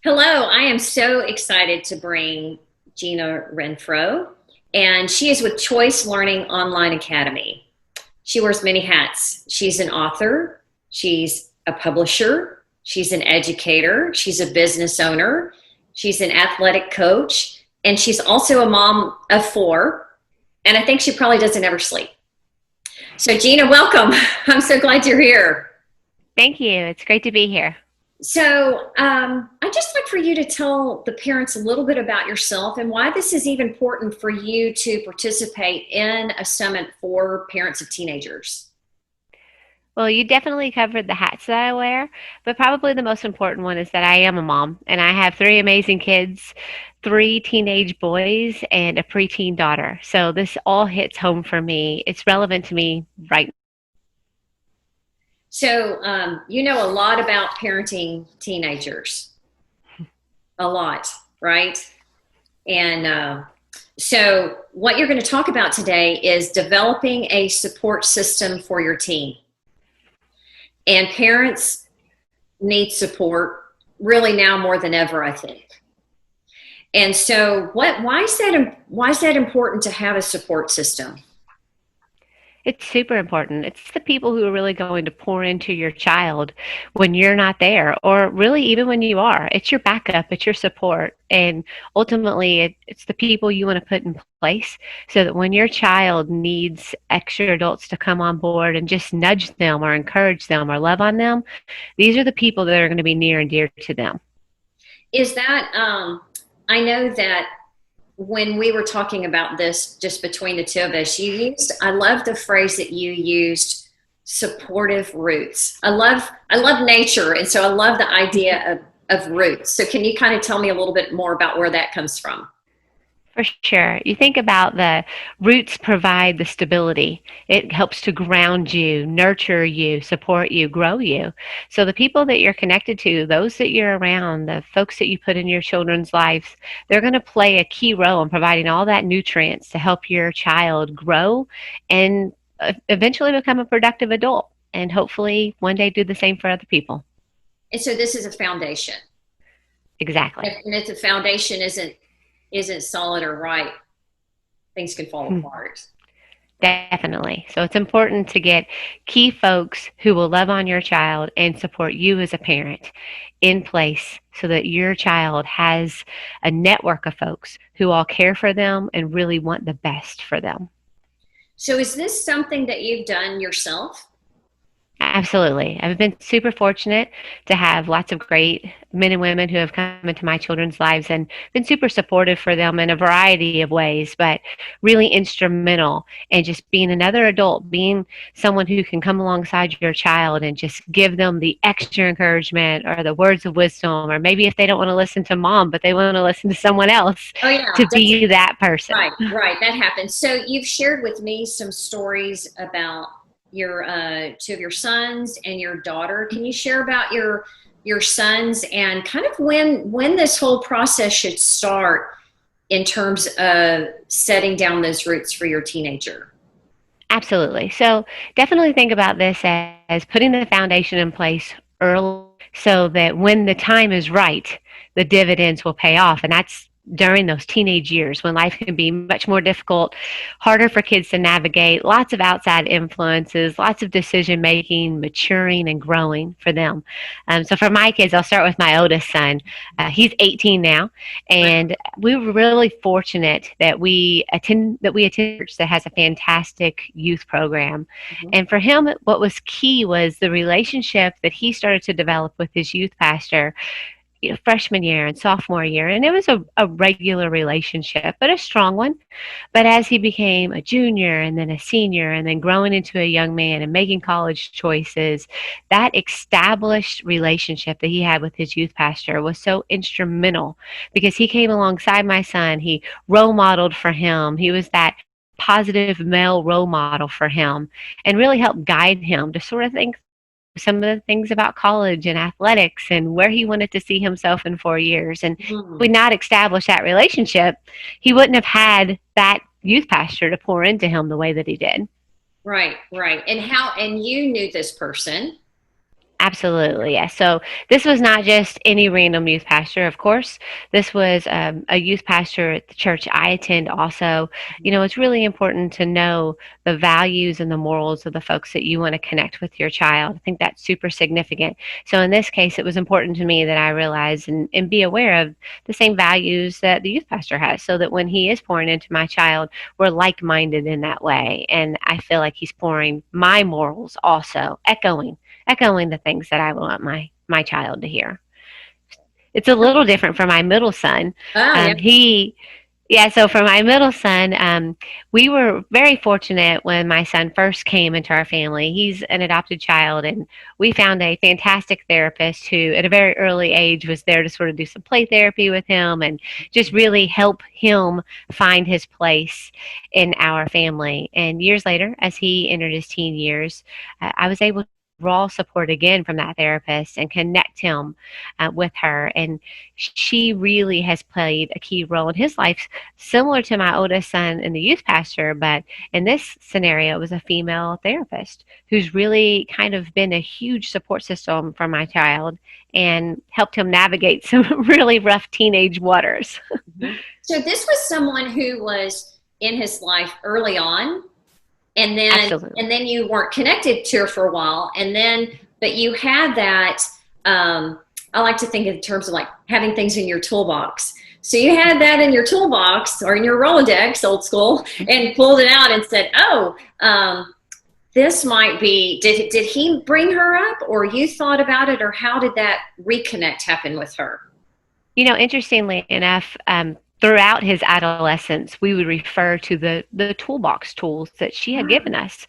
Hello, I am so excited to bring Gina Renfro, and she is with Choice Learning Online Academy. She wears many hats. She's an author, she's a publisher, she's an educator, she's a business owner, she's an athletic coach, and she's also a mom of four. And I think she probably doesn't ever sleep. So, Gina, welcome. I'm so glad you're here. Thank you. It's great to be here. I'd just like for you to tell the parents a little bit about yourself and why this is even important for you to participate in a summit for parents of teenagers. Well, you definitely covered the hats that I wear, but probably the most important one is that I am a mom and I have three amazing kids, three teenage boys, and a preteen daughter. So this all hits home for me. It's relevant to me right. You know a lot about parenting teenagers, a lot, right? And what you're going to talk about today is developing a support system for your teen. And parents need support really now more than ever, I think. And so, why is that important to have a support system? It's super important. It's the people who are really going to pour into your child when you're not there, or really even when you are. It's your backup, it's your support. And ultimately, it's the people you want to put in place so that when your child needs extra adults to come on board and just nudge them or encourage them or love on them, these are the people that are going to be near and dear to them. Is that I know that when we were talking about this just between the two of us, I love the phrase that you used, supportive roots. I love nature, and so I love the idea of roots. So can you kind of tell me a little bit more about where that comes from? For sure. You think about the roots provide the stability. It helps to ground you, nurture you, support you, grow you. So the people that you're connected to, those that you're around, the folks that you put in your children's lives, they're going to play a key role in providing all that nutrients to help your child grow and eventually become a productive adult and hopefully one day do the same for other people. And so this is a foundation. Exactly. And if the foundation isn't solid or right, things can fall apart. Definitely. So it's important to get key folks who will love on your child and support you as a parent in place so that your child has a network of folks who all care for them and really want the best for them. So is this something that you've done yourself? Absolutely. I've been super fortunate to have lots of great men and women who have come into my children's lives and been super supportive for them in a variety of ways, but really instrumental in just being another adult, being someone who can come alongside your child and just give them the extra encouragement or the words of wisdom, or maybe if they don't want to listen to mom, but they want to listen to someone else, Oh yeah, to that's be that person. right, right. That happens. So you've shared with me some stories about your two of your sons and your daughter. Can you share about your sons and kind of when this whole process should start in terms of setting down those roots for your teenager? Absolutely. So definitely think about this as putting the foundation in place early so that when the time is right, the dividends will pay off. And that's during those teenage years when life can be much more difficult, harder for kids to navigate, lots of outside influences, lots of decision making, maturing, and growing for them. So for my kids, I'll start with my oldest son. He's 18 now, and we were really fortunate that we attend a church that has a fantastic youth program. Mhm. And for him, what was key was the relationship that he started to develop with his youth pastor, freshman year and sophomore year. And it was a regular relationship, but a strong one. But as he became a junior and then a senior and then growing into a young man and making college choices, that established relationship that he had with his youth pastor was so instrumental because he came alongside my son. He role modeled for him. He was that positive male role model for him and really helped guide him to sort of think some of the things about college and athletics and where he wanted to see himself in 4 years. And if Mhm. we'd not established that relationship, he wouldn't have had that youth pastor to pour into him the way that he did. Right, right. And you knew this person. Absolutely, yes. So this was not just any random youth pastor, of course. This was a youth pastor at the church I attend also. You know, it's really important to know the values and the morals of the folks that you want to connect with your child. I think that's super significant. So in this case, it was important to me that I realize and be aware of the same values that the youth pastor has so that when he is pouring into my child, we're like-minded in that way. And I feel like he's pouring my morals also, echoing the things that I want my child to hear. It's a little different for my middle son. Oh, yeah. He Yeah, so for my middle son, we were very fortunate when my son first came into our family. He's an adopted child, and we found a fantastic therapist who, at a very early age, was there to sort of do some play therapy with him and just really help him find his place in our family. And years later, as he entered his teen years, I was able to raw support again from that therapist and connect him with her. And she really has played a key role in his life, similar to my oldest son and the youth pastor, but in this scenario, it was a female therapist who's really kind of been a huge support system for my child and helped him navigate some really rough teenage waters. Mhm. So this was someone who was in his life early on, and then Absolutely. you weren't connected to her for a while, and then but you had that. I like to think in terms of like having things in your toolbox. So you had that in your toolbox or in your Rolodex, old school, and pulled it out and said, "Oh, this might be." Did he bring her up, or you thought about it, or how did that reconnect happen with her? You know, interestingly enough, throughout his adolescence, we would refer to the toolbox tools that she had given us,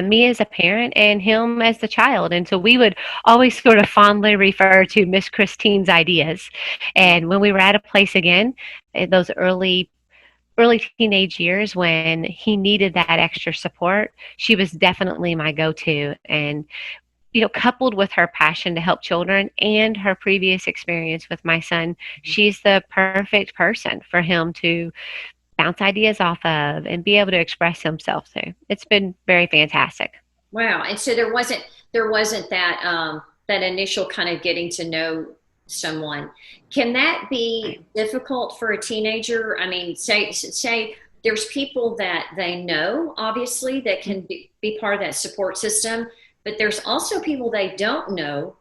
me as a parent and him as the child. And so we would always sort of fondly refer to Miss Christine's ideas. And when we were at a place again, in those early teenage years when he needed that extra support, she was definitely my go-to. And coupled with her passion to help children and her previous experience with my son, she's the perfect person for him to bounce ideas off of and be able to express himself to. It's been very fantastic. Wow. And so there wasn't that that initial kind of getting to know someone. Can that be difficult for a teenager? I mean, say there's people that they know, obviously, that can be part of that support system, but there's also people they don't know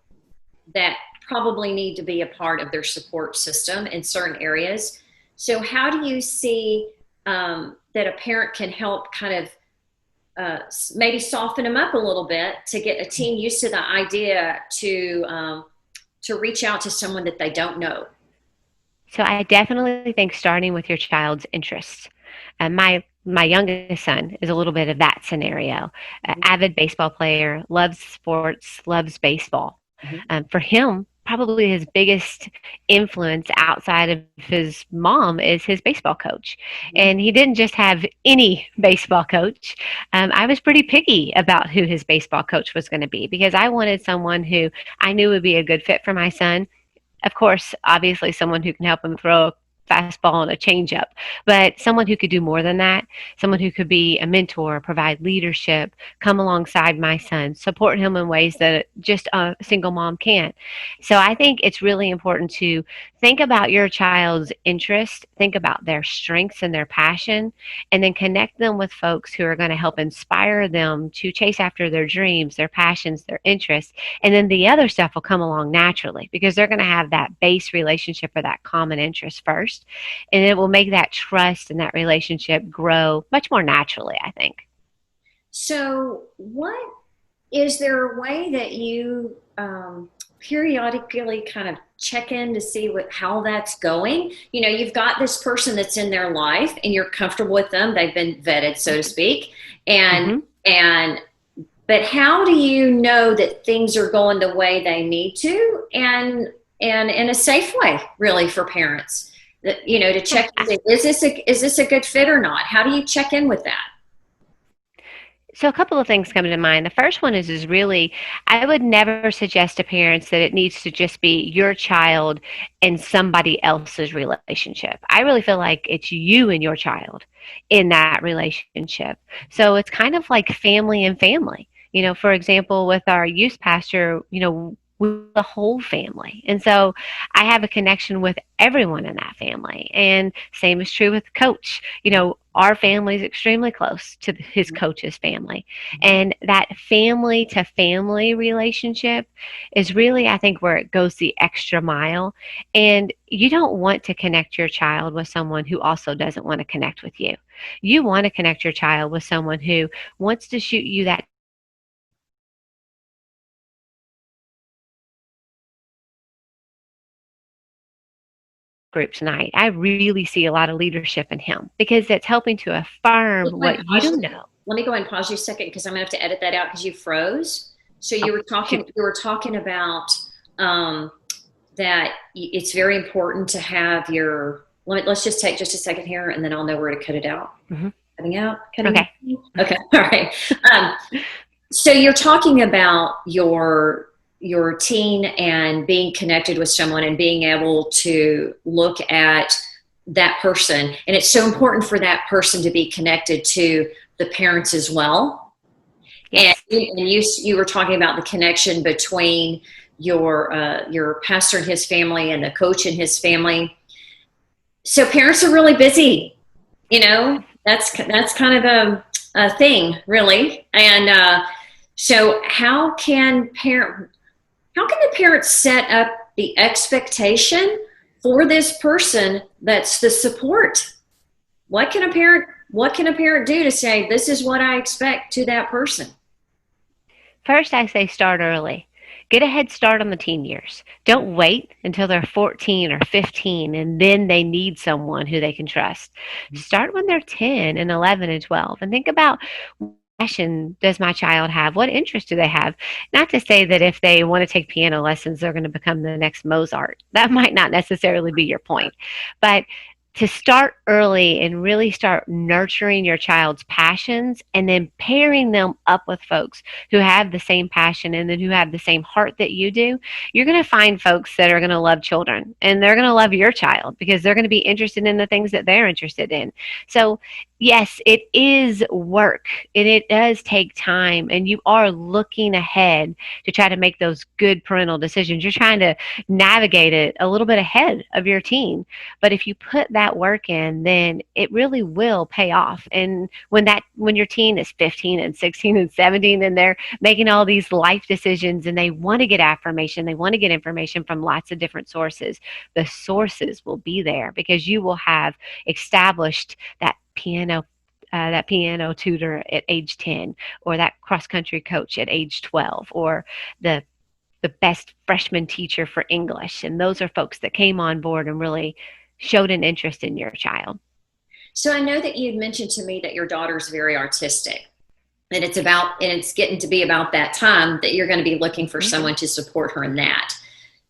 that probably need to be a part of their support system in certain areas. So how do you see that a parent can help kind of maybe soften them up a little bit to get a teen used to the idea to reach out to someone that they don't know? So I definitely think starting with your child's interests. My youngest son is a little bit of that scenario. Avid baseball player, loves sports, loves baseball. Mhm. For him, probably his biggest influence outside of his mom is his baseball coach. And he didn't just have any baseball coach. I was pretty picky about who his baseball coach was going to be because I wanted someone who I knew would be a good fit for my son. Of course, obviously someone who can help him throw a fastball and a changeup, but someone who could do more than that, someone who could be a mentor, provide leadership, come alongside my son, support him in ways that just a single mom can't. So I think it's really important to think about your child's interest, think about their strengths and their passion, and then connect them with folks who are going to help inspire them to chase after their dreams, their passions, their interests. And then the other stuff will come along naturally because they're going to have that base relationship or that common interest first. And it will make that trust and that relationship grow much more naturally, I think. So, what is there a way that you periodically kind of check in to see how that's going? You know, you've got this person that's in their life, and you're comfortable with them; they've been vetted, so to speak, and Mm-hmm. and but how do you know that things are going the way they need to, and in a safe way, really, for parents? That, to check and say, is this a good fit or not? How do you check in with that? So a couple of things come to mind. The first one is really, I would never suggest to parents that it needs to just be your child and somebody else's relationship. I really feel like it's you and your child in that relationship. So it's kind of like family and family. For example, with our youth pastor, with the whole family. And so I have a connection with everyone in that family. And same is true with coach. Our family is extremely close to his coach's family. And that family to family relationship is really, I think, where it goes the extra mile. And you don't want to connect your child with someone who also doesn't want to connect with you. You want to connect your child with someone who wants to shoot you that group tonight. I really see a lot of leadership in him because it's helping to affirm what you know. Let me go ahead and pause you a second because I'm gonna have to edit that out because you froze. So you were talking about that it's very important to have your. Let's just take just a second here, and then I'll know where to cut it out. Cutting out. Cutting. Okay. Okay. All right. So you're talking about your teen and being connected with someone and being able to look at that person. And it's so important for that person to be connected to the parents as well. Yes. And you were talking about the connection between your pastor and his family and the coach and his family. So parents are really busy, that's kind of a thing, really. And so how can the parents set up the expectation for this person that's the support? What can a parent do to say, this is what I expect to that person? First, I say start early. Get a head start on the teen years. Don't wait until they're 14 or 15 and then they need someone who they can trust. Start when they're 10 and 11 and 12 and think about what passion does my child have? What interest do they have? Not to say that if they want to take piano lessons, they're going to become the next Mozart. That might not necessarily be your point. But to start early and really start nurturing your child's passions and then pairing them up with folks who have the same passion and then who have the same heart that you do, you're going to find folks that are going to love children and they're going to love your child because they're going to be interested in the things that they're interested in. So yes, it is work and it does take time, and you are looking ahead to try to make those good parental decisions. You're trying to navigate it a little bit ahead of your teen. But if you put that work in, then it really will pay off. And when your teen is 15 and 16 and 17 and they're making all these life decisions and they want to get affirmation, they want to get information from lots of different sources, the sources will be there because you will have established that piano tutor at age 10, or that cross country coach at age 12, or the best freshman teacher for English. And those are folks that came on board and really showed an interest in your child. So I know that you had mentioned to me that your daughter's very artistic, and it's getting to be about that time that you're going to be looking for someone to support her in that.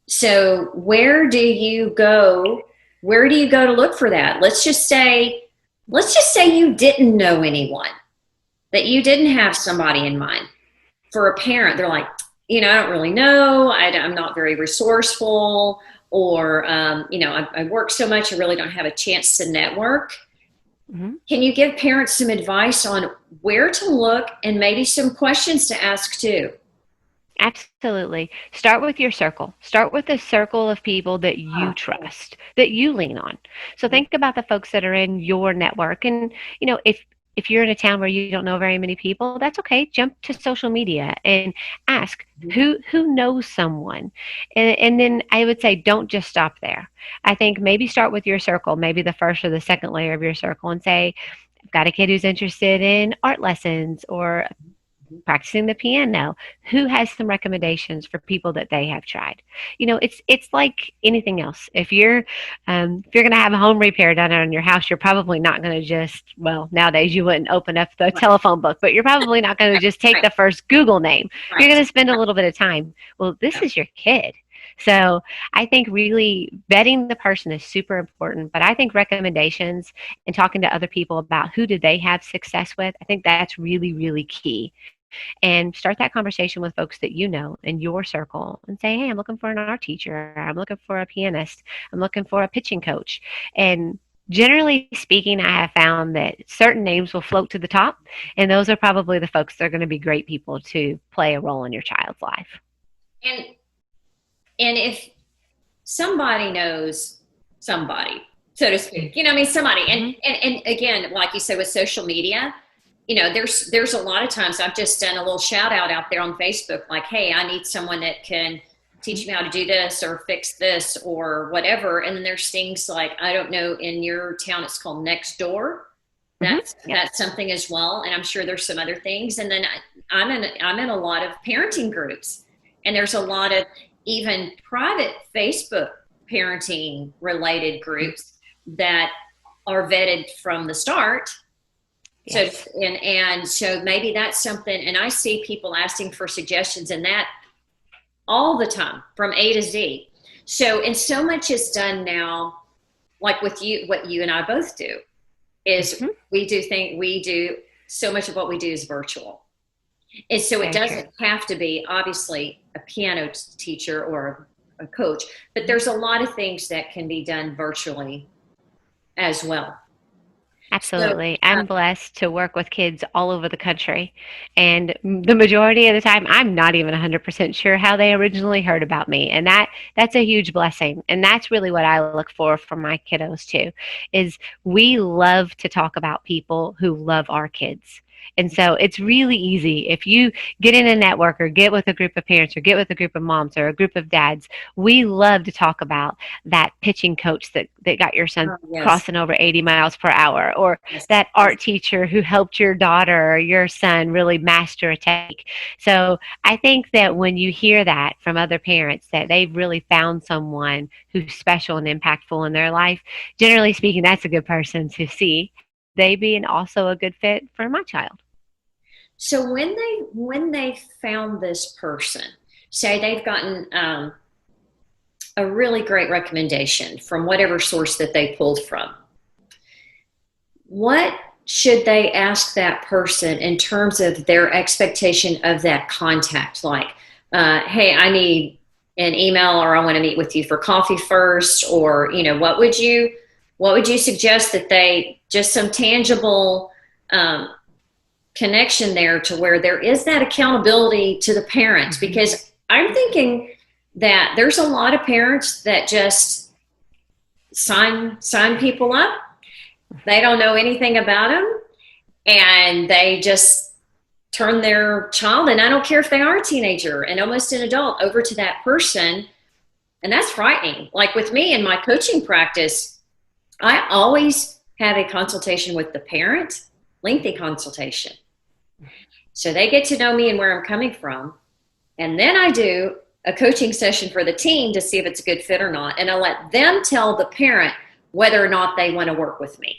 So where do you go to look for that? Let's just say you didn't know anyone, that you didn't have somebody in mind. For a parent, they're like, I don't really know. I'm not very resourceful, or, I work so much, I really don't have a chance to network. Can you give parents some advice on where to look and maybe some questions to ask too? Absolutely. Start with your circle. Start with a circle of people that you trust, that you lean on. So think about the folks that are in your network. And, if you're in a town where you don't know very many people, that's okay. Jump to social media and ask who knows someone. And then I would say don't just stop there. I think maybe start with your circle, maybe the first or the second layer of your circle, and say, I've got a kid who's interested in art lessons or practicing the piano. Who has some recommendations for people that they have tried? It's like anything else. If you're going to have a home repair done on your house, you're probably not going to just, well, nowadays you wouldn't open up the telephone book, but you're probably not going to just take the first Google name. You're going to spend a little bit of time. Well, this is your kid. So I think really vetting the person is super important, but I think recommendations and talking to other people about who did they have success with, I think that's really, really key. And start that conversation with folks that you know in your circle and say, hey, I'm looking for an art teacher. I'm looking for a pianist. I'm looking for a pitching coach. And generally speaking, I have found that certain names will float to the top, and those are probably the folks that are going to be great people to play a role in your child's life. And And if somebody knows somebody, so to speak, I mean, somebody, and again, like you said, with social media, there's a lot of times I've just done a little shout out there on Facebook, like, hey, I need someone that can teach me how to do this or fix this or whatever. And then there's things like, I don't know, in your town, it's called Nextdoor. That's something as well. And I'm sure there's some other things. And then I'm in a lot of parenting groups, and there's a lot of even private Facebook parenting related groups that are vetted from the start. Yes. So maybe that's something, and I see people asking for suggestions in that all the time from A to Z. And so much is done now, like with you, what you and I both do is we do so much of what we do is virtual. And so it doesn't have to be obviously a piano teacher or a coach, but there's a lot of things that can be done virtually as well. Absolutely. So, I'm blessed to work with kids all over the country. And the majority of the time, I'm not even 100% sure how they originally heard about me. And that's a huge blessing. And that's really what I look for from my kiddos too, is we love to talk about people who love our kids. And so it's really easy if you get in a network or get with a group of parents or get with a group of moms or a group of dads. We love to talk about that pitching coach that got your son crossing over 80 miles per hour, or that art teacher who helped your daughter or your son really master a technique. So I think that when you hear that from other parents, that they've really found someone who's special and impactful in their life, generally speaking, that's a good person to see. They being also a good fit for my child. So when they found this person, say they've gotten a really great recommendation from whatever source that they pulled from, what should they ask that person in terms of their expectation of that contact? Like, hey, I need an email, or I want to meet with you for coffee first, or what would you suggest that they, just some tangible connection there to where there is that accountability to the parents? Because I'm thinking that there's a lot of parents that just sign people up. They don't know anything about them, and they just turn their child, and I don't care if they are a teenager and almost an adult, over to that person. And that's frightening. Like with me in my coaching practice, I always have a consultation with the parent, lengthy consultation. So they get to know me and where I'm coming from. And then I do a coaching session for the teen to see if it's a good fit or not. And I let them tell the parent whether or not they want to work with me,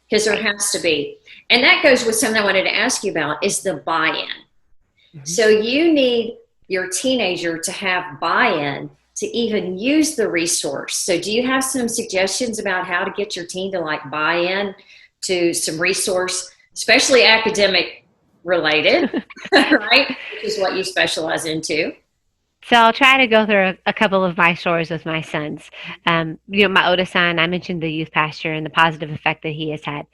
because there has to be. And that goes with something I wanted to ask you about, is the buy-in. So you need your teenager to have buy-in to even use the resource. So do you have some suggestions about how to get your teen to like buy in to some resource, especially academic related, right? Which is what you specialize into. So I'll try to go through a couple of my stories with my sons. My oldest son, I mentioned the youth pastor and the positive effect that he has had.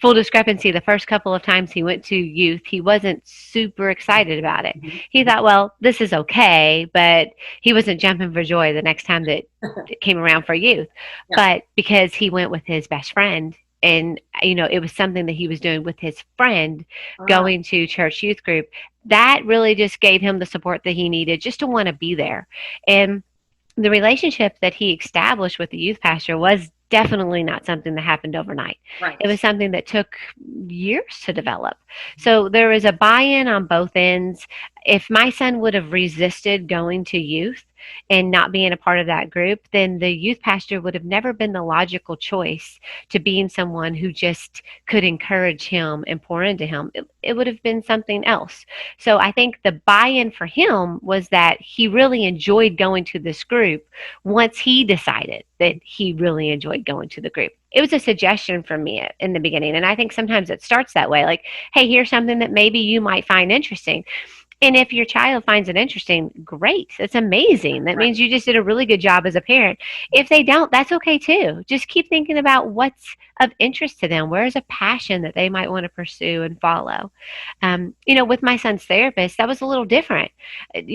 Full discrepancy, the first couple of times he went to youth, he wasn't super excited about it. He thought, well, this is okay, but he wasn't jumping for joy the next time that it came around for youth. Yeah. But because he went with his best friend, and it was something that he was doing with his friend, going to church youth group, that really just gave him the support that he needed just to want to be there. And the relationship that he established with the youth pastor was definitely not something that happened overnight. Right. It was something that took years to develop. So there was a buy-in on both ends. If my son would have resisted going to youth and not being a part of that group, then the youth pastor would have never been the logical choice to being someone who just could encourage him and pour into him. It would have been something else. So I think the buy-in for him was that he really enjoyed going to this group once he decided that he really enjoyed going to the group. It was a suggestion from me in the beginning. And I think sometimes it starts that way. Like, hey, here's something that maybe you might find interesting. And if your child finds it interesting, great. That's amazing. That Right. means you just did a really good job as a parent. If they don't, that's okay too. Just keep thinking about what's of interest to them. Where's a passion that they might want to pursue and follow? With my son's therapist, that was a little different.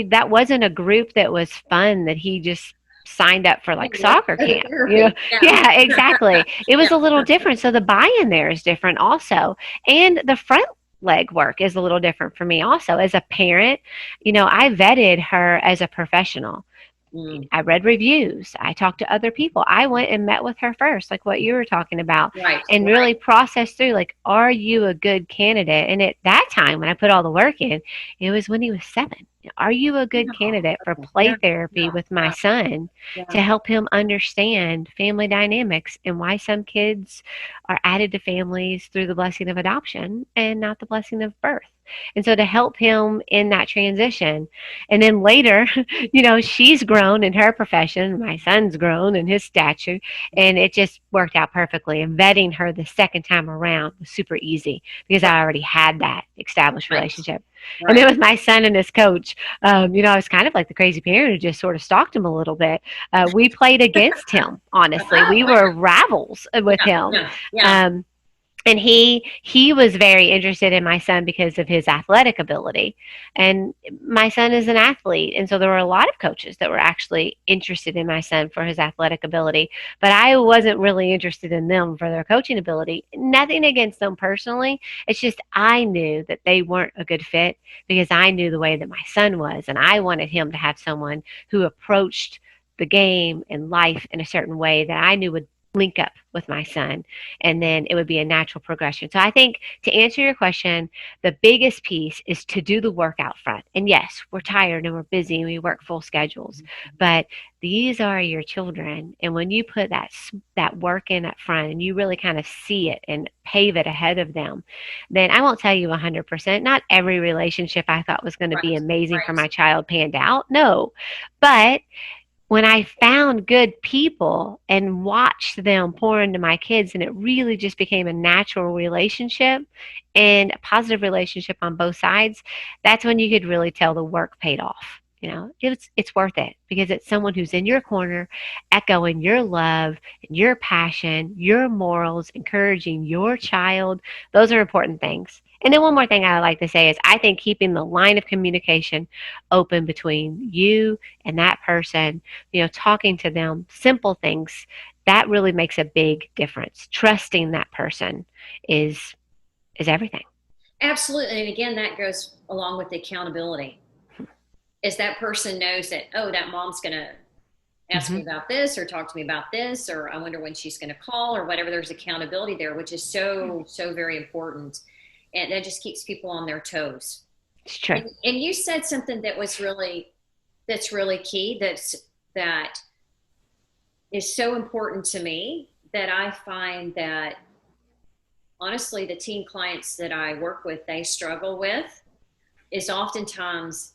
That wasn't a group that was fun that he just signed up for, Yeah, like let's soccer go to camp. therapy. Yeah. Yeah, exactly. It Yeah. was a little different. So the buy-in there is different also. And the front leg work is a little different for me also. As a parent, I vetted her as a professional. Mm. I read reviews. I talked to other people. I went and met with her first, like what you were talking about, Right. and Right. really processed through, like, are you a good candidate? And at that time, when I put all the work in, it was when he was 7. Are you a good Yeah. candidate for play Yeah. therapy Yeah. with my son Yeah. to help him understand family dynamics and why some kids are added to families through the blessing of adoption and not the blessing of birth? And so to help him in that transition. And then later, she's grown in her profession. My son's grown in his stature, and it just worked out perfectly. And vetting her the second time around was super easy because Right. I already had that established Right. relationship. And then Right. with my son and his coach, I was kind of like the crazy parent who just sort of stalked him a little bit. We played against him, honestly. We Oh, were rivals with yeah. him. Yeah. Yeah. Um, and he was very interested in my son because of his athletic ability, and my son is an athlete, and so there were a lot of coaches that were actually interested in my son for his athletic ability, but I wasn't really interested in them for their coaching ability. Nothing against them personally, it's just I knew that they weren't a good fit because I knew the way that my son was, and I wanted him to have someone who approached the game and life in a certain way that I knew would link up with my son, and then it would be a natural progression. So I think, to answer your question, the biggest piece is to do the work out front. And yes, we're tired and we're busy and we work full schedules, but these are your children, and when you put that work in up front and you really kind of see it and pave it ahead of them, then I won't tell you 100%. Not every relationship I thought was going to be Right. amazing for Right. my child panned out. No, but when I found good people and watched them pour into my kids, and it really just became a natural relationship and a positive relationship on both sides, that's when you could really tell the work paid off. It's worth it because it's someone who's in your corner, echoing your love, your passion, your morals, encouraging your child. Those are important things. And then one more thing I like to say is I think keeping the line of communication open between you and that person, talking to them, simple things, that really makes a big difference. Trusting that person is everything. Absolutely. And again, that goes along with the accountability. Is that person knows that, oh, that mom's going to ask Mm-hmm. me about this or talk to me about this, or I wonder when she's going to call or whatever. There's accountability there, which is so, so very important. And that just keeps people on their toes. It's true. And you said something that's really key. That is so important to me, that I find that honestly, the teen clients that I work with, they struggle with, is oftentimes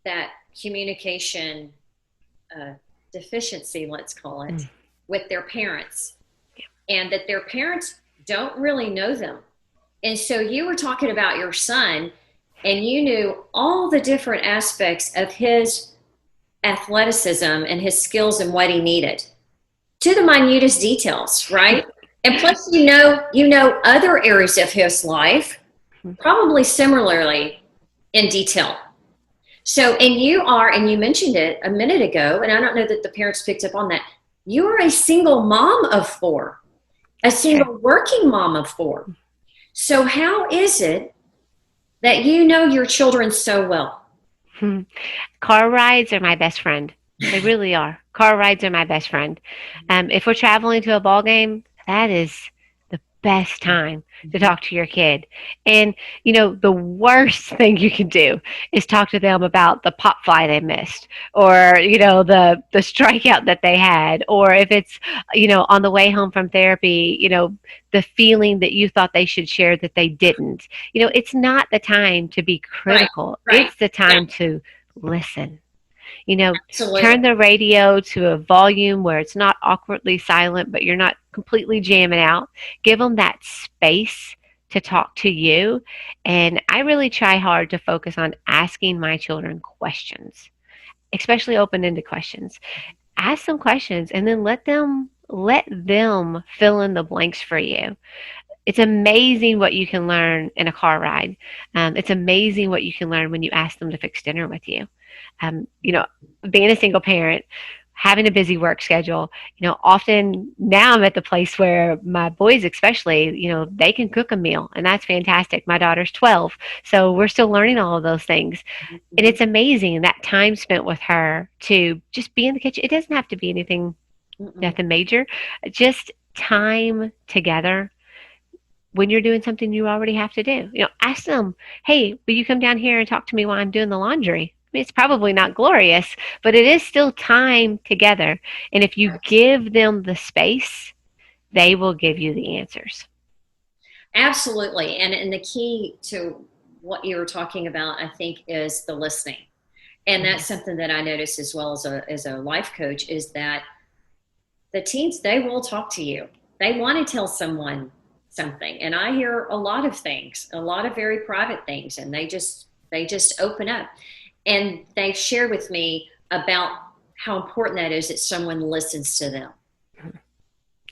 that communication deficiency, let's call it, with their parents, and that their parents don't really know them. And so you were talking about your son, and you knew all the different aspects of his athleticism and his skills and what he needed to the minutest details, right? And plus, you know other areas of his life probably similarly in detail. So, and you mentioned it a minute ago, and I don't know that the parents picked up on that. You are a single mom of 4, a Sure. single working mom of 4. So, how is it that you know your children so well? Car rides are my best friend. They really are. Car rides are my best friend. If we're traveling to a ball game, that is the best time to talk to your kid. And the worst thing you can do is talk to them about the pop fly they missed, or the strikeout that they had, or if it's on the way home from therapy, the feeling that you thought they should share that they didn't. It's not the time to be Right, critical. right. It's the Yeah, time to listen. you know, absolutely. turn the radio to a volume where it's not awkwardly silent, but you're not completely jamming out. Give them that space to talk to you. And I really try hard to focus on asking my children questions, especially open-ended questions. Ask them questions and then let them fill in the blanks for you. It's amazing what you can learn in a car ride. It's amazing what you can learn when you ask them to fix dinner with you. You know, being a single parent, having a busy work schedule, often now I'm at the place where my boys, especially, they can cook a meal, and that's fantastic. My daughter's 12, so we're still learning all of those things. And it's amazing that time spent with her to just be in the kitchen. It doesn't have to be anything, nothing major, just time together when you're doing something you already have to do. Ask them, hey, will you come down here and talk to me while I'm doing the laundry? I mean, it's probably not glorious, but it is still time together. And if you give them the space, they will give you the answers. Absolutely. And the key to what you were talking about, I think, is the listening. And that's something that I notice as well as a life coach, is that the teens, they will talk to you. They want to tell someone something. And I hear a lot of things, a lot of very private things, and they just open up. And they share with me about how important that is, that someone listens to them,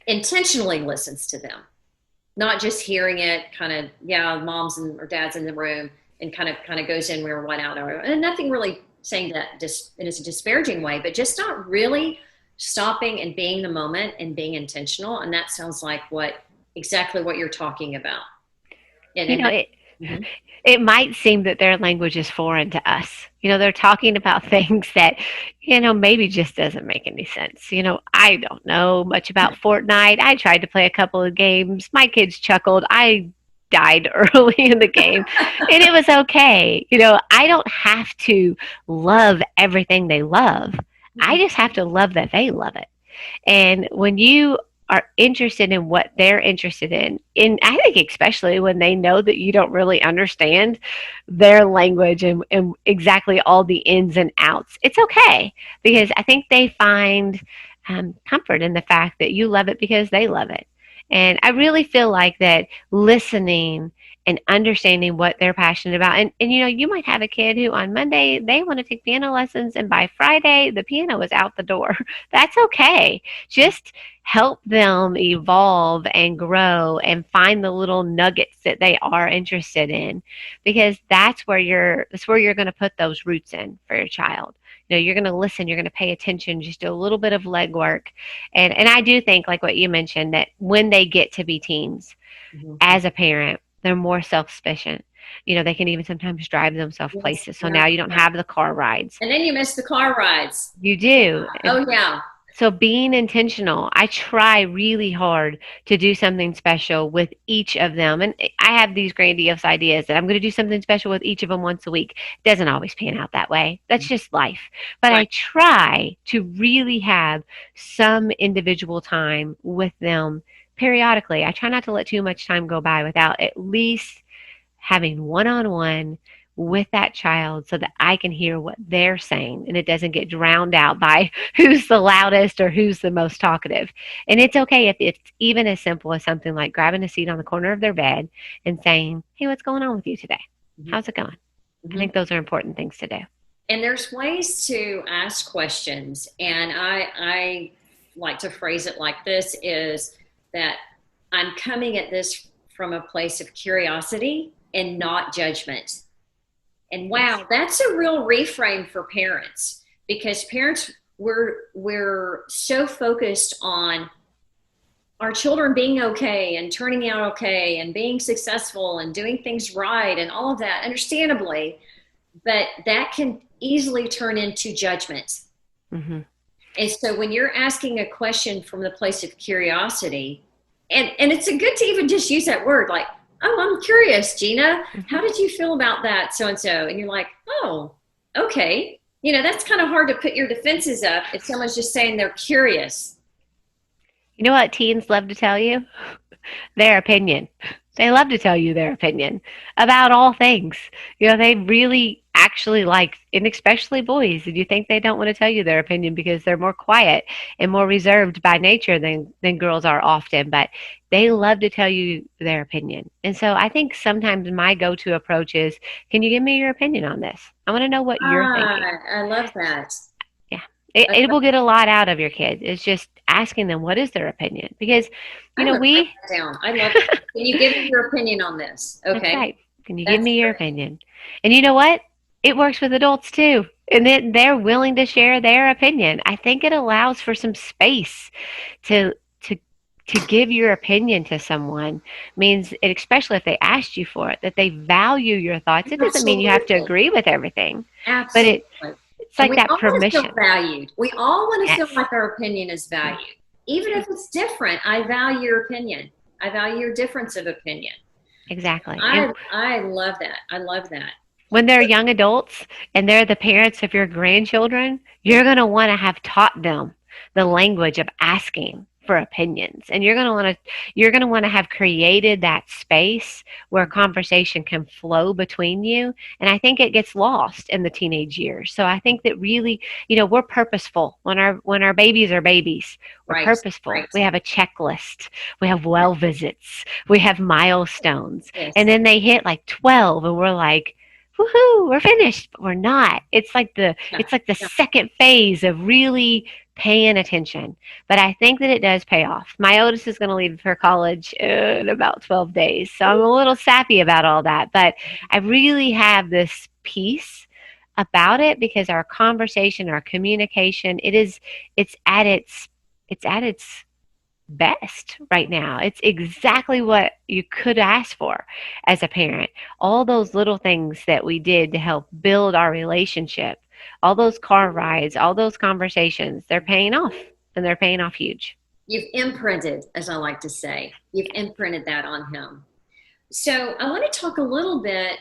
intentionally listens to them, not just hearing it kind of, yeah, mom's or dad's in the room, and kind of goes in where one out. And nothing really saying that just in a disparaging way, but just not really stopping and being the moment and being intentional. And that sounds like exactly what you're talking about. It might seem that their language is foreign to us. They're talking about things that, maybe just doesn't make any sense. I don't know much about Fortnite. I tried to play a couple of games. My kids chuckled. I died early in the game, and it was okay. I don't have to love everything they love. I just have to love that they love it. And when you are interested in what they're interested in, I think especially when they know that you don't really understand their language and exactly all the ins and outs, it's okay, because I think they find comfort in the fact that you love it because they love it. And I really feel like that listening and understanding what they're passionate about. And you might have a kid who on Monday they want to take piano lessons, and by Friday the piano is out the door. That's okay. Just help them evolve and grow and find the little nuggets that they are interested in, because that's where you're going to put those roots in for your child. You're going to listen, you're going to pay attention, just do a little bit of legwork. And I do think, like what you mentioned, that when they get to be teens, as a parent, they're more self-sufficient. They can even sometimes drive themselves places. So now you don't have the car rides. And then you miss the car rides. You do. Oh, yeah. So being intentional, I try really hard to do something special with each of them. And I have these grandiose ideas that I'm going to do something special with each of them once a week. It doesn't always pan out that way. That's just life. But I try to really have some individual time with them periodically. I try not to let too much time go by without at least having one-on-one with that child, so that I can hear what they're saying and it doesn't get drowned out by who's the loudest or who's the most talkative. And it's okay if it's even as simple as something like grabbing a seat on the corner of their bed and saying, hey, what's going on with you today? How's it going? I think those are important things to do. And there's ways to ask questions. And I like to phrase it like this, is that I'm coming at this from a place of curiosity and not judgment. And wow, that's a real reframe for parents, because parents, we're so focused on our children being okay and turning out okay and being successful and doing things right and all of that, understandably, but that can easily turn into judgment. And so when you're asking a question from the place of curiosity, and it's good to even just use that word, like, oh, I'm curious, Gina, how did you feel about that so-and-so? And you're like, oh, okay. That's kind of hard to put your defenses up if someone's just saying they're curious. You know what teens love to tell you? Their opinion. They love to tell you their opinion about all things. They really actually like, and especially boys, and you think they don't want to tell you their opinion because they're more quiet and more reserved by nature than girls are often, but they love to tell you their opinion. And so I think sometimes my go-to approach is, can you give me your opinion on this? I want to know what you're thinking. I love that. Yeah. It will get a lot out of your kids. It's just asking them what is their opinion. Because, I'm gonna write we, that down. I love that. Can you give me your opinion on this? that's Okay, right. Can you give that's me your great. opinion? And you know what? It works with adults too. And then they're willing to share their opinion. I think it allows for some space to to to give your opinion to someone. Means it, especially if they asked you for it, that they value your thoughts. It doesn't mean you have to Absolutely, agree with everything, but absolutely. it's And like we that all want to feel permission. valued. We all want to Yes. feel like our opinion is valued, even if it's different. I value your opinion. I value your difference of opinion. Exactly. And I love that. I love that. when they're young adults and they're the parents of your grandchildren, you're going to want to have taught them the language of asking for opinions. And you're going to want to have created that space where conversation can flow between you. And I think it gets lost in the teenage years. So I think that really, we're purposeful when our babies are babies. We're Right, purposeful. right. We have a checklist. We have well visits. We have milestones. And Yes. then they hit like 12 and we're like, woohoo, we're finished, but we're not. It's like the Yeah, it's like the yeah. second phase of really paying attention. But I think that it does pay off. My oldest is going to leave for college in about 12 days. So I'm a little sappy about all that, but I really have this peace about it because our conversation, our communication, it's at its best right now. It's exactly what you could ask for as a parent. All those little things that we did to help build our relationship, all those car rides, all those conversations, they're paying off, and they're paying off huge. You've imprinted, as I like to say, you've imprinted that on him. So I want to talk a little bit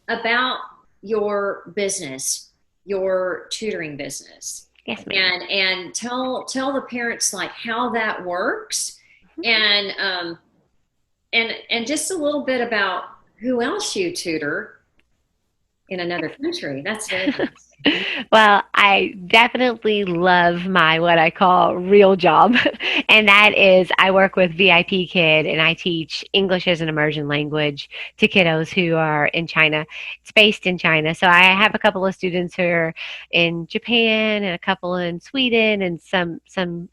about your business, your tutoring business, Yes, ma'am. and tell the parents like how that works, and and just a little bit about who else you tutor in another country. That's very interesting. Well, I definitely love my what I call real job, and that is I work with VIP Kid and I teach English as an immersion language to kiddos who are in China. It's based in China. So I have a couple of students who are in Japan and a couple in Sweden and some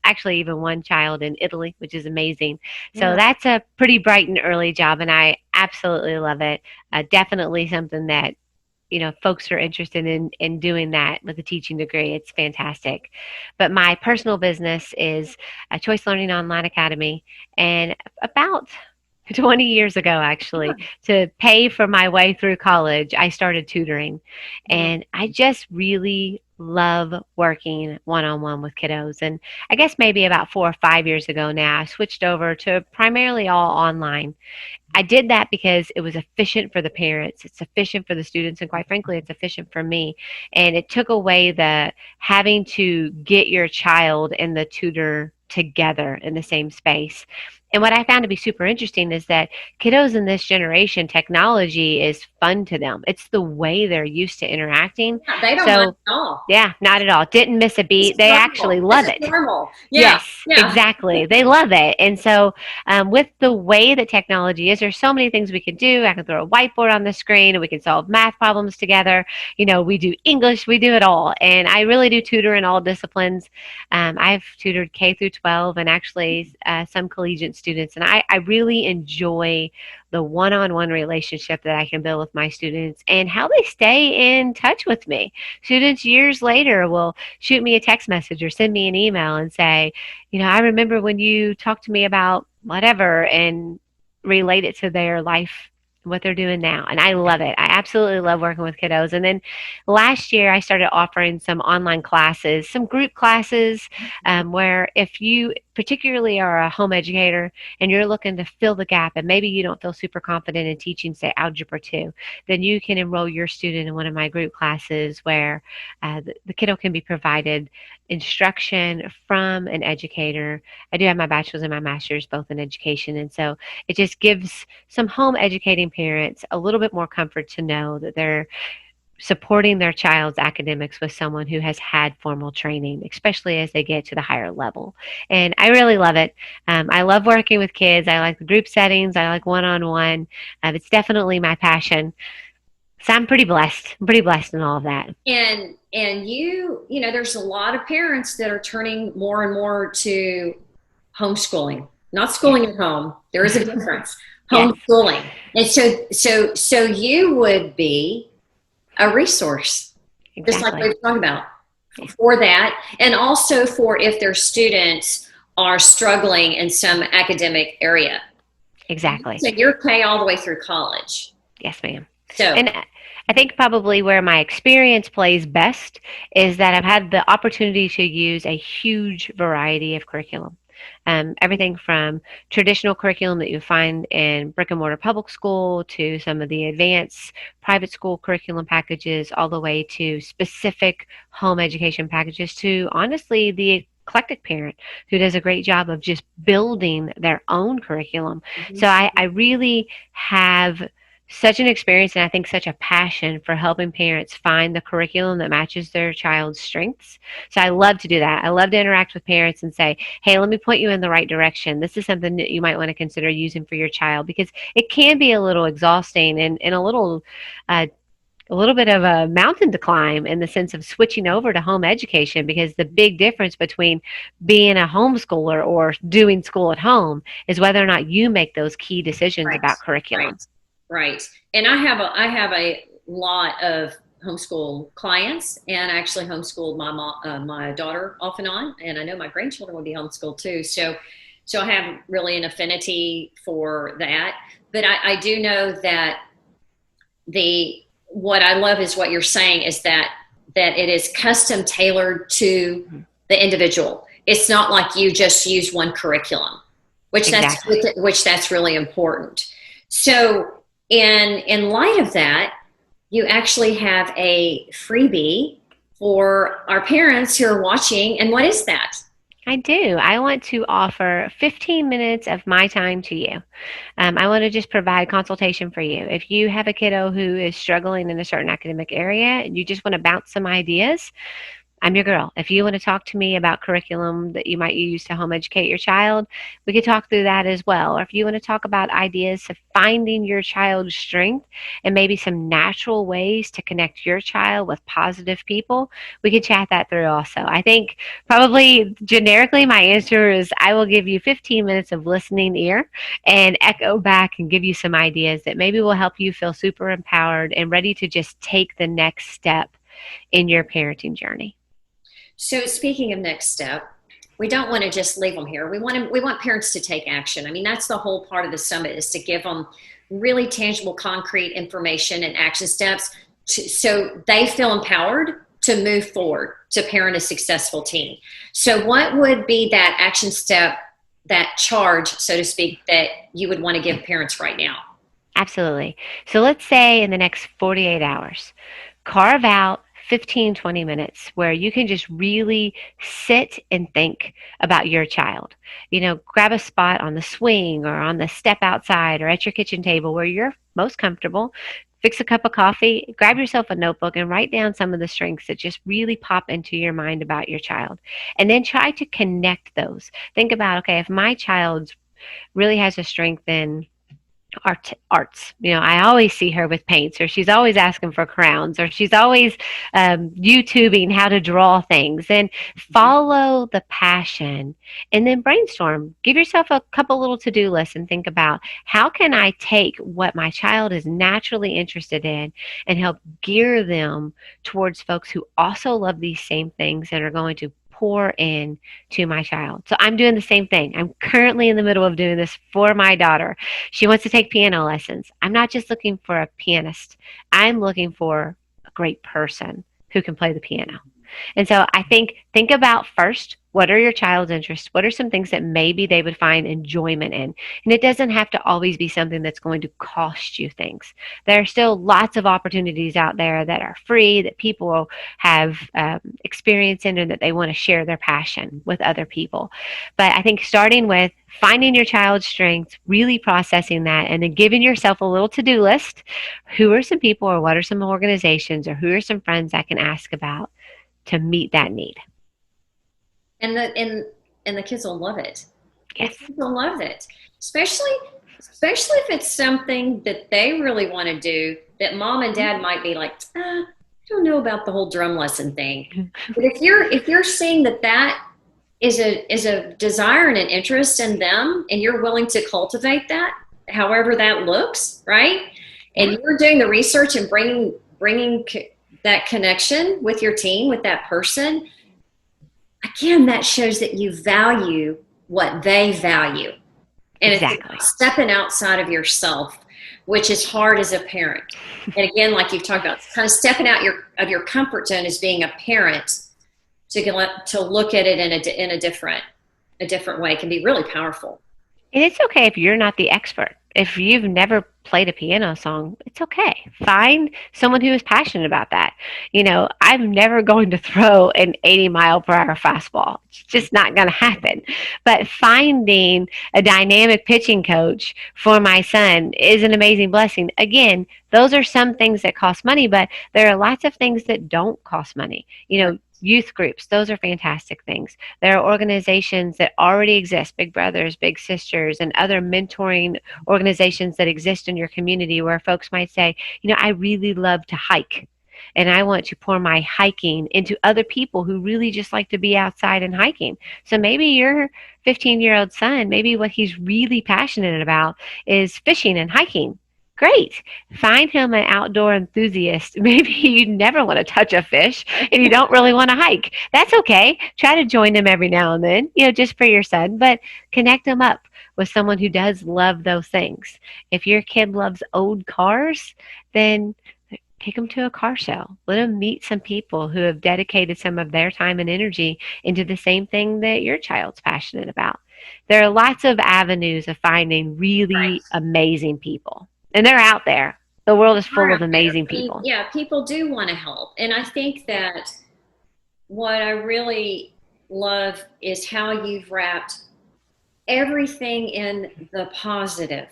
actually even one child in Italy, which is amazing. So Yeah. that's a pretty bright and early job and I absolutely love it. Definitely something that folks are interested in doing that with a teaching degree. It's fantastic. But my personal business is a Choice Learning Online Academy. And about 20 years ago, actually, to pay for my way through college, I started tutoring. Yeah. And I just really love working one on one with kiddos. And I guess maybe about 4 or 5 years ago now, I switched over to primarily all online. I did that because it was efficient for the parents, it's efficient for the students, and quite frankly, it's efficient for me. And it took away the having to get your child and the tutor together in the same space. And what I found to be super interesting is that kiddos in this generation, technology is fun to them. It's the way they're used to interacting. Yeah, they don't mind So, at all. yeah, not at all. Didn't miss a This beat. is They actually normal. This love is it. normal. Yeah, Yes, yeah. exactly. They love it. And so, with the way that technology is, there's so many things we can do. I can throw a whiteboard on the screen and we can solve math problems together. We do English, we do it all. And I really do tutor in all disciplines. I've tutored K through 12 and actually some collegiate students. And I really enjoy the one on one relationship that I can build with my students and how they stay in touch with me. Students years later will shoot me a text message or send me an email and say, I remember when you talked to me about whatever and relate it to their life, what they're doing now. And I love it. I absolutely love working with kiddos. And then last year, I started offering some online classes, some group classes, where if you particularly are a home educator and you're looking to fill the gap and maybe you don't feel super confident in teaching, say, Algebra 2, then you can enroll your student in one of my group classes where the kiddo can be provided instruction from an educator. I do have my bachelor's and my master's both in education. And so it just gives some home educating parents a little bit more comfort to know that supporting their child's academics with someone who has had formal training, especially as they get to the higher level. And I really love it. I love working with kids. I like the group settings. I like one-on-one. It's definitely my passion. So I'm pretty blessed. I'm pretty blessed in all of that. And you know, there's a lot of parents that are turning more and more to homeschooling, not Yes. schooling at home. There is a difference. Yes. Homeschooling. And so you would be a resource, just like we Exactly. were talking about, Yeah. for that. And also for if their students are struggling in some academic area. Exactly. So you're okay all the way through college. Yes, ma'am. So And I think probably where my experience plays best is that I've had the opportunity to use a huge variety of curriculum. Everything from traditional curriculum that you find in brick and mortar public school to some of the advanced private school curriculum packages, all the way to specific home education packages, to honestly the eclectic parent who does a great job of just building their own curriculum. So I really have such an experience and I think such a passion for helping parents find the curriculum that matches their child's strengths. So I love to do that. I love to interact with parents and say, hey, let me point you in the right direction. This is something that you might want to consider using for your child, because it can be a little exhausting and a little bit of a mountain to climb in the sense of switching over to home education, because the big difference between being a homeschooler or doing school at home is whether or not you make those key decisions right, about curriculum. right, right. And I have a lot of homeschool clients, and I actually homeschooled my daughter off and on, and I know my grandchildren would be homeschooled too. So I have really an affinity for that. But I do know that the what I love is what you're saying is that it is custom tailored to the individual. It's not like you just use one curriculum, Exactly. which that's really important. So in light of that, you actually have a freebie for our parents who are watching. And what is that? I do. I want to offer 15 minutes of my time to you. I want to just provide consultation for you. If you have a kiddo who is struggling in a certain academic area and you just want to bounce some ideas, I'm your girl. If you want to talk to me about curriculum that you might use to home educate your child, we could talk through that as well. Or if you want to talk about ideas of finding your child's strength and maybe some natural ways to connect your child with positive people, we could chat that through also. I think probably generically my answer is I will give you 15 minutes of listening ear and echo back and give you some ideas that maybe will help you feel super empowered and ready to just take the next step in your parenting journey. So speaking of next step, we don't want to just leave them here. We want parents to take action. I mean, that's the whole part of the summit, is to give them really tangible, concrete information and action steps so they feel empowered to move forward to parent a successful teen. So what would be that action step, that charge, so to speak, that you would want to give parents right now? Absolutely. So let's say in the next 48 hours, carve out 15, 20 minutes where you can just really sit and think about your child. You know, grab a spot on the swing or on the step outside or at your kitchen table where you're most comfortable. Fix a cup of coffee, grab yourself a notebook, and write down some of the strengths that just really pop into your mind about your child. And then try to connect those. Think about, okay, if my child really has a strength in arts. You know, I always see her with paints, or she's always asking for crowns, or she's always YouTubing how to draw things. And follow the passion, and then brainstorm. Give yourself a couple little to-do lists and think about, how can I take what my child is naturally interested in and help gear them towards folks who also love these same things and are going to pour in to my child. So I'm doing the same thing. I'm currently in the middle of doing this for my daughter. She wants to take piano lessons. I'm not just looking for a pianist. I'm looking for a great person who can play the piano. And so I think about first What are your child's interests? What are some things that maybe they would find enjoyment in? And it doesn't have to always be something that's going to cost you things. There are still lots of opportunities out there that are free, that people have experience in, and that they want to share their passion with other people. But I think starting with finding your child's strengths, really processing that, and then giving yourself a little to-do list. Who are some people, or what are some organizations, or who are some friends I can ask about to meet that need? And the kids will love it. The Yes. kids will love it, especially if it's something that they really want to do. That mom and dad might be like, I don't know about the whole drum lesson thing. But if you're seeing that is a desire and an interest in them, and you're willing to cultivate that, however that looks, right? And you're doing the research and bringing that connection with your team, with that person. Again, that shows that you value what they value. And Exactly. It's stepping outside of yourself, which is hard as a parent. And again, like you've talked about, kind of stepping out of your comfort zone as being a parent to look at it in a different way can be really powerful. And it's okay if you're not the expert. If you've never played a piano song, it's okay. Find someone who is passionate about that. I'm never going to throw an 80-mile-per-hour fastball. It's just not going to happen. But finding a dynamic pitching coach for my son is an amazing blessing. Again, those are some things that cost money, but there are lots of things that don't cost money. Youth groups, those are fantastic things. There are organizations that already exist, Big Brothers, Big Sisters, and other mentoring organizations that exist in your community where folks might say, I really love to hike, and I want to pour my hiking into other people who really just like to be outside and hiking. So maybe your 15-year-old son, maybe what he's really passionate about is fishing and hiking. Great. Find him an outdoor enthusiast. Maybe you never want to touch a fish and you don't really want to hike. That's okay. Try to join him every now and then, just for your son, but connect him up with someone who does love those things. If your kid loves old cars, then take them to a car show. Let them meet some people who have dedicated some of their time and energy into the same thing that your child's passionate about. There are lots of avenues of finding really amazing people. And they're out there. The world is full of amazing people. Yeah, people do want to help. And I think that what I really love is how you've wrapped everything in the positive.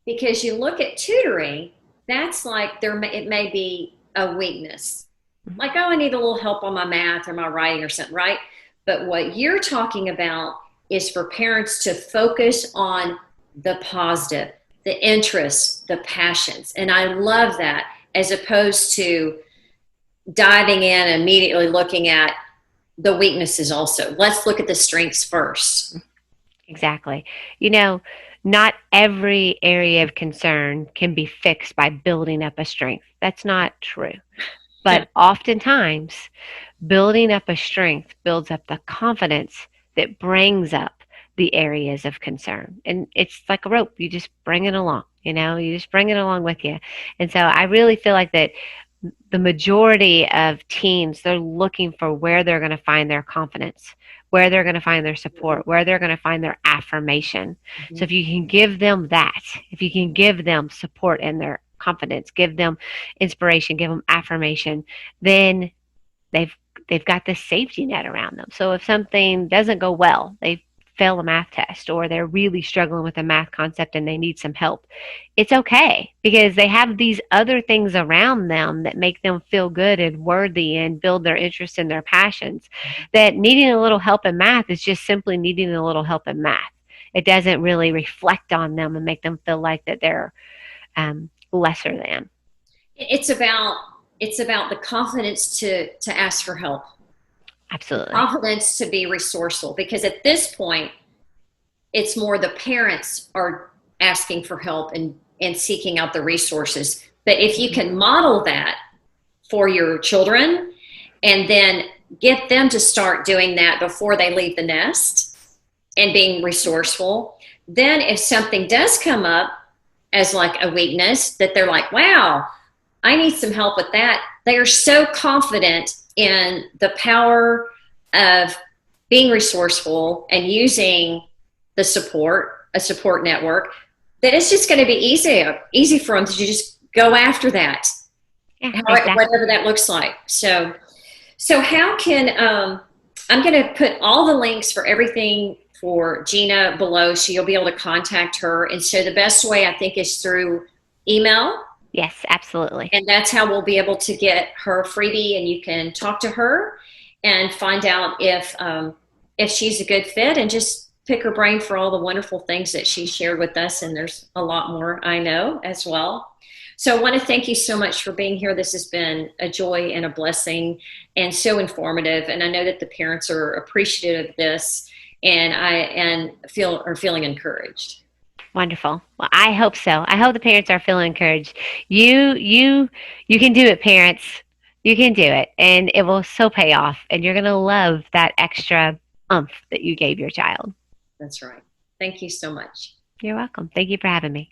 Because you look at tutoring, that's like it may be a weakness. Like, I need a little help on my math or my writing or something, right? But what you're talking about is for parents to focus on the positive, the interests, the passions. And I love that, as opposed to diving in and immediately looking at the weaknesses also. Let's look at the strengths first. Exactly. Not every area of concern can be fixed by building up a strength. That's not true. But oftentimes, building up a strength builds up the confidence that brings up the areas of concern. And it's like a rope. You just bring it along, you just bring it along with you. And so I really feel like that the majority of teens, they're looking for where they're going to find their confidence, where they're going to find their support, where they're going to find their affirmation. So if you can give them that, if you can give them support in their confidence, give them inspiration, give them affirmation, then they've got this safety net around them. So if something doesn't go well, they fail a math test, or they're really struggling with a math concept and they need some help, it's okay, because they have these other things around them that make them feel good and worthy and build their interest in their passions. That needing a little help in math is just simply needing a little help in math. It doesn't really reflect on them and make them feel like that they're lesser than. It's about the confidence to ask for help. Absolutely. Confidence to be resourceful, because at this point, it's more the parents are asking for help and seeking out the resources. But if you can model that for your children and then get them to start doing that before they leave the nest and being resourceful, then if something does come up as like a weakness that they're like, wow, I need some help with that, they are so confident in the power of being resourceful and using the support, a support network, that it's just going to be easy for them to just go after that, Yeah, exactly. whatever that looks like. So how can I'm going to put all the links for everything for Gina below, so you'll be able to contact her. And so the best way I think is through email, Yes, absolutely. and that's how we'll be able to get her freebie, and you can talk to her and find out if she's a good fit, and just pick her brain for all the wonderful things that she shared with us. And there's a lot more I know as well. So I want to thank you so much for being here. This has been a joy and a blessing, and so informative. And I know that the parents are appreciative of this, and are feeling encouraged. Wonderful. Well, I hope so. I hope the parents are feeling encouraged. You can do it, parents. You can do it, and it will so pay off. And you're gonna love that extra umph that you gave your child. That's right. Thank you so much. You're welcome. Thank you for having me.